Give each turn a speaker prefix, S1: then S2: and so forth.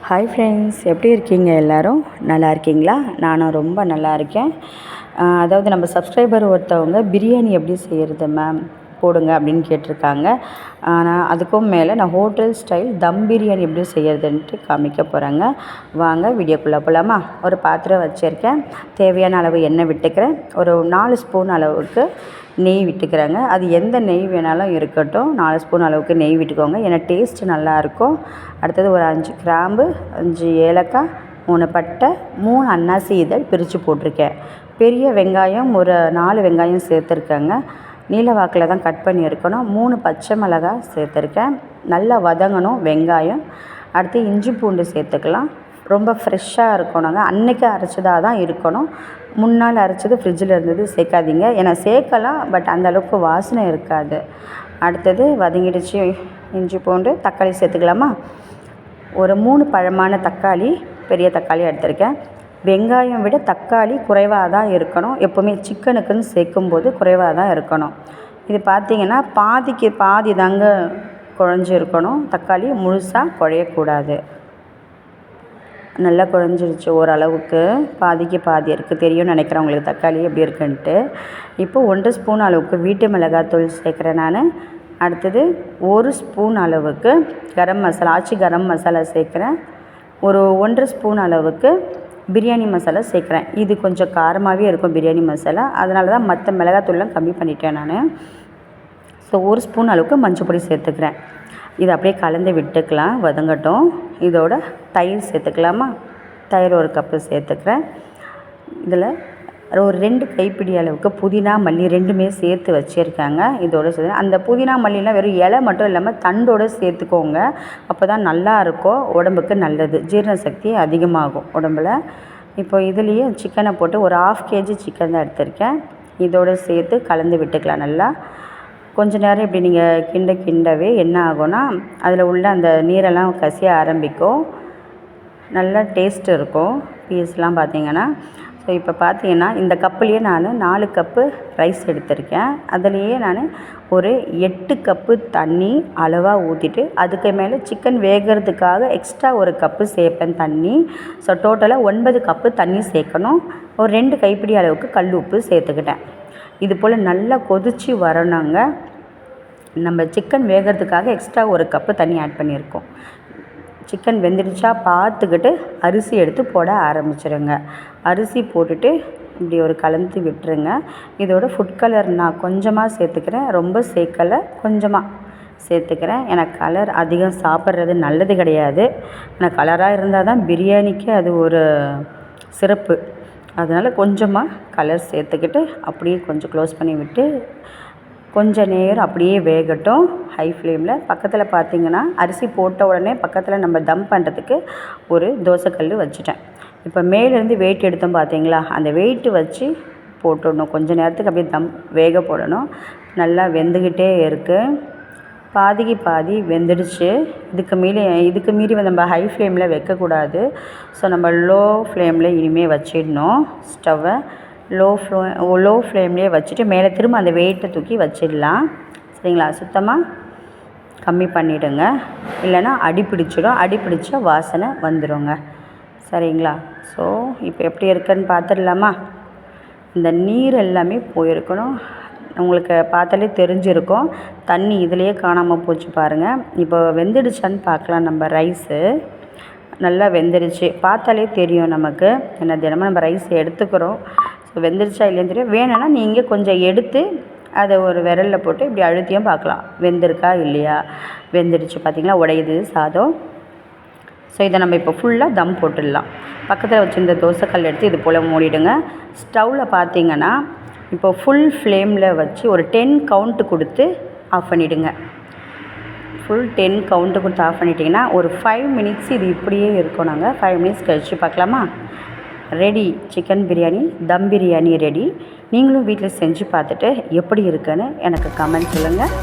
S1: Hi friends, எப்படி இருக்கீங்க? எல்லோரும் நல்லா இருக்கீங்களா? நானும் ரொம்ப நல்லா இருக்கேன். அதாவது நம்ம சப்ஸ்கிரைபர் ஒருத்தவங்க பிரியாணி எப்படி செய்கிறது மேம் போடுங்க அப்படின்னு கேட்டிருக்காங்க. ஆனால் அதுக்கும் மேலே நான் ஹோட்டல் ஸ்டைல் தம் பிரியாணி எப்படி செய்கிறதுன்ட்டு காமிக்க போகிறேங்க. வாங்க வீடியோக்குள்ளே போகலாமா? ஒரு பாத்திரம் வச்சுருக்கேன். தேவையான அளவு எண்ணெய் விட்டுக்கிறேன். ஒரு 4 ஸ்பூன் அளவுக்கு நெய் விட்டுக்கிறேங்க. அது எந்த நெய் வேணாலும் இருக்கட்டும். 4 ஸ்பூன் அளவுக்கு நெய் விட்டுக்கோங்க, ஏன்னா டேஸ்ட்டு நல்லாயிருக்கும். அடுத்தது ஒரு 5 கிராம்பு, 5 ஏலக்காய், 3 பட்டை, 3 அன்னாசி இதழ் பிரித்து போட்டிருக்கேன். பெரிய வெங்காயம் ஒரு 4 வெங்காயம் சேர்த்துருக்கேங்க. நீல வாக்கில் தான் கட் பண்ணி இருக்கணும். 3 பச்சை மிளகாய் சேர்த்துருக்கேன். நல்லா வதங்கணும் வெங்காயம். அடுத்து இஞ்சி பூண்டு சேர்த்துக்கலாம். ரொம்ப ஃப்ரெஷ்ஷாக இருக்கணுங்க. அன்றைக்கி அரைச்சதாக தான் இருக்கணும். முன்னால் அரைச்சது ஃப்ரிட்ஜில் இருந்தது சேர்க்காதீங்க. ஏன்னா சேர்க்கலாம், பட் அந்தளவுக்கு வாசனை இருக்காது. அடுத்தது வதங்கிடுச்சு இஞ்சி பூண்டு. தக்காளி சேர்த்துக்கலாமா? ஒரு 3 பழமான தக்காளி, பெரிய தக்காளி எடுத்திருக்கேன். வெங்காயம் விட தக்காளி குறைவாக தான் இருக்கணும். எப்போவுமே சிக்கனுக்குன்னு சேர்க்கும்போது குறைவாக தான் இருக்கணும். இது பார்த்திங்கன்னா பாதிக்கு பாதி தாங்க குழஞ்சி இருக்கணும். தக்காளி முழுசாக குழையக்கூடாது. நல்லா குழஞ்சிருச்சு ஓரளவுக்கு. பாதிக்கு பாதி இருக்குது. தெரியும்னு நினைக்கிறேன் உங்களுக்கு தக்காளி எப்படி இருக்குன்ட்டு. இப்போ 1 ஸ்பூன் அளவுக்கு வீட்டு மிளகாத்தூள் சேர்க்குறேன் நான். அடுத்தது 1 ஸ்பூன் அளவுக்கு கரம் மசாலா, ஆச்சி கரம் மசாலா சேர்க்குறேன். ஒரு 1 ஸ்பூன் அளவுக்கு பிரியாணி மசாலா சேர்க்குறேன். இது கொஞ்சம் காரமாகவே இருக்கும் பிரியாணி மசாலா, அதனால தான் மற்ற மிளகாத்தூள்லாம் கம்மி பண்ணிட்டேன் நான். ஸோ 1 ஸ்பூன் அளவுக்கு மஞ்சள் பொடி சேர்த்துக்கிறேன். இதை அப்படியே கலந்து விட்டுக்கலாம், வதங்கட்டும். இதோட தயிர் சேர்த்துக்கலாமா? தயிர் 1 கப்பு சேர்த்துக்கிறேன். இதில் ஒரு 2 கைப்பிடி அளவுக்கு புதினா மல்லி 2மே சேர்த்து வச்சுருக்காங்க. இதோட சேர்த்து அந்த புதினா மல்லிலாம் வெறும் இலை மட்டும் இல்லாமல் தண்டோடு சேர்த்துக்கோங்க. அப்போ தான் நல்லாயிருக்கும், உடம்புக்கு நல்லது, ஜீரண சக்தி அதிகமாகும் உடம்பில். இப்போ இதுலேயே சிக்கனை போட்டு ஒரு 1/2 kg சிக்கன் தான் எடுத்திருக்கேன். இதோடு சேர்த்து கலந்து விட்டுக்கலாம் நல்லா. கொஞ்ச நேரம் இப்படி நீங்கள் கிண்டவே என்ன ஆகும்னா அதில் உள்ள அந்த நீரெல்லாம் கசிய ஆரம்பிக்கும். நல்லா டேஸ்ட் இருக்கும் பீஸ்லாம் பார்த்திங்கன்னா. ஸோ இப்போ பார்த்திங்கன்னா இந்த கப்புலேயே நான் 4 கப்பு ரைஸ் எடுத்திருக்கேன். அதுலேயே நான் ஒரு 8 கப்பு தண்ணி அளவாக ஊற்றிட்டு அதுக்கு மேலே சிக்கன் வேகிறதுக்காக எக்ஸ்ட்ரா 1 கப்பு சேர்ப்பேன் தண்ணி. ஸோ டோட்டலாக 9 கப்பு தண்ணி சேர்க்கணும். ஒரு 2 கைப்பிடி அளவுக்கு கல் உப்பு சேர்த்துக்கிட்டேன். இது போல் நல்லா கொதித்து வரணுங்க. நம்ம சிக்கன் வேகிறதுக்காக எக்ஸ்ட்ரா 1 கப்பு தண்ணி ஆட் பண்ணியிருக்கோம். சிக்கன் வெந்துடுச்சா பார்த்துக்கிட்டு அரிசி எடுத்து போட ஆரம்பிச்சிடுங்க. அரிசி போட்டுட்டு இப்படி ஒரு கலந்து விட்டுருங்க. இதோட ஃபுட் கலர் நான் கொஞ்சமாக சேர்த்துக்கிறேன், ரொம்ப சேர்க்கலை, கொஞ்சமாக சேர்த்துக்கிறேன். எனக்கு கலர் அதிகம் சாப்பிட்றது நல்லது கிடையாது. ஆனால் கலராக இருந்தால் தான் பிரியாணிக்கு அது ஒரு சிறப்பு. அதனால் கொஞ்சமாக கலர் சேர்த்துக்கிட்டு அப்படியே கொஞ்சம் க்ளோஸ் பண்ணி விட்டு கொஞ்சம் நேரம் அப்படியே வேகட்டும் ஹை ஃப்ளேமில். பக்கத்தில் பார்த்திங்கன்னா அரிசி போட்ட உடனே பக்கத்தில் நம்ம தம் பண்ணுறதுக்கு ஒரு தோசைக்கல் வச்சுட்டேன். இப்போ மேலேருந்து வெயிட் எடுத்தோம் பார்த்தீங்களா, அந்த வெயிட்டு வச்சு போட்டுடணும். கொஞ்சம் நேரத்துக்கு அப்படியே தம் வேக போடணும். நல்லா வெந்துக்கிட்டே இருக்குது. பாதிக்கு பாதி வெந்துடுச்சு. இதுக்கு மீறி நம்ம ஹை ஃப்ளேமில் வைக்கக்கூடாது. ஸோ நம்ம லோ ஃப்ளேமில் இனிமேல் வச்சிடணும். ஸ்டவ்வை லோ ஃப்ளேம்லேயே வச்சுட்டு மேலே திரும்ப அந்த வெயிட்டை தூக்கி வச்சிடலாம். சரிங்களா? சுத்தமாக கம்மி பண்ணிவிடுங்க, இல்லைன்னா அடி பிடிச்சிடும். அடி பிடிச்சா வாசனை வந்துடுங்க. சரிங்களா? ஸோ இப்போ எப்படி இருக்குன்னு பார்த்துடலாமா? இந்த நீர் எல்லாமே போயிருக்கணும். உங்களுக்கு பார்த்தாலே தெரிஞ்சிருக்கும். தண்ணி இதிலையே காணாமல் போச்சு பாருங்கள். இப்போ வெந்துடுச்சான்னு பார்க்கலாம். நம்ம ரைஸு நல்லா வெந்துடுச்சு, பார்த்தாலே தெரியும் நமக்கு. ஏன்னா தினமும் நம்ம ரைஸ் எடுத்துக்கிறோம். ஸோ வெந்துடுச்சா இல்லைன்னு தெரியும். வேணும்னா நீங்கள் கொஞ்சம் எடுத்து அதை ஒரு விரலில் போட்டு இப்படி அழுத்தியும் பார்க்கலாம், வெந்திருக்கா இல்லையா. வெந்துடுச்சு பார்த்திங்களா, உடையுது சாதம். ஸோ இதை நம்ம இப்போ ஃபுல்லாக தம் போட்டுடலாம். பக்கத்தில் வச்சுருந்த தோசைக்கல் எடுத்து இது போல் மூடிடுங்க. ஸ்டவ்வில் பார்த்திங்கன்னா இப்போ ஃபுல் ஃப்ளேமில் வச்சு ஒரு 10 கவுண்ட்டு கொடுத்து ஆஃப் பண்ணிவிடுங்க. ஃபுல் 10 கவுண்ட்டு கொடுத்து ஆஃப் பண்ணிட்டிங்கன்னா ஒரு 5 மினிட்ஸ் இது இப்படியே இருக்கும். நாங்கள் 5 மினிட்ஸ் கழித்து பார்க்கலாமா? ரெடி, சிக்கன் பிரியாணி தம் பிரியாணி ரெடி. நீங்களும் வீட்டில் செஞ்சு பார்த்துட்டு எப்படி இருக்குன்னு எனக்கு கமெண்ட் சொல்லுங்கள்.